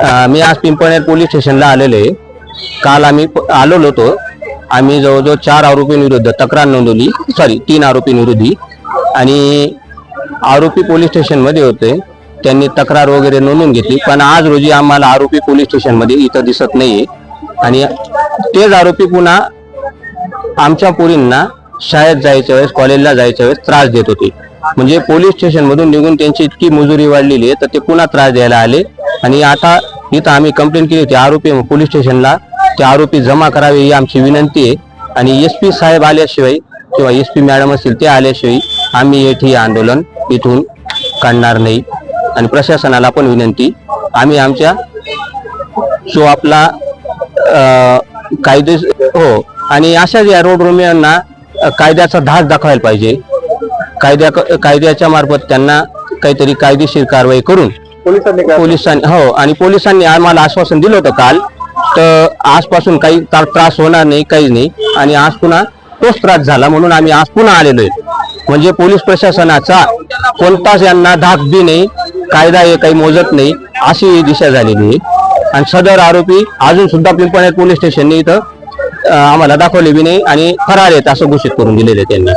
मी आज पिंपळनेर पोलीस स्टेशनला आलेलो आहे। काल आम्ही आलो होतो। आम्ही जवळजवळ 4 आरोपींविरुद्ध तक्रार नोंदवली, 3 आरोपींविरुद्ध, आणि आरोपी पोलीस स्टेशनमध्ये होते। त्यांनी तक्रार वगैरे नोंदवून घेतली, पण आज रोजी आम्हाला आरोपी पोलीस स्टेशनमध्ये इथं दिसत नाहीये। आणि तेच आरोपी पुन्हा आमच्या पोरींना शाळेत जायच्या वेळेस, कॉलेजला जायच्या वेळेस त्रास देत होते। म्हणजे पोलीस स्टेशनमधून निघून त्यांची इतकी मजुरी वाढलेली आहे तर ते पुन्हा त्रास द्यायला आले। आणि आता इथं आम्ही कंप्लेंट केली होती आरोपी पोलीस स्टेशनला, ते आरोपी जमा करावे ही आमची विनंती आहे। आणि एसपी साहेब आल्याशिवाय किंवा एसपी मॅडम असतील ते आल्याशिवाय आम्ही हे आंदोलन इथून काढणार नाही। आणि प्रशासनाला पण विनंती, आम्ही आमच्या जो आपला कायदे हो, आणि अशाच या रोड रोमियांना कायद्याचा धाक दाखवायला पाहिजे। कायद्याच्या मार्फत त्यांना काहीतरी कायदेशीर कारवाई करून पोलिसांनी हो, आणि पोलिसांनी आम्हाला आश्वासन दिलं होतं काल, तर आजपासून काही त्रास होणार नाही, काहीच नाही। आणि आज पुन्हा तोच त्रास झाला म्हणून आम्ही आज पुन्हा आलेलो आहे। म्हणजे पोलीस प्रशासनाचा कोणताच यांना धाक बी नाही, कायदा हे काही मोजत नाही, अशी दिशा झालेली आहे। आणि सदर आरोपी अजून सुद्धा पिंपळनेर पोलीस स्टेशनने इथं आम्हाला दाखवले बी नाही आणि फरार आहेत असं घोषित करून दिलेले त्यांनी।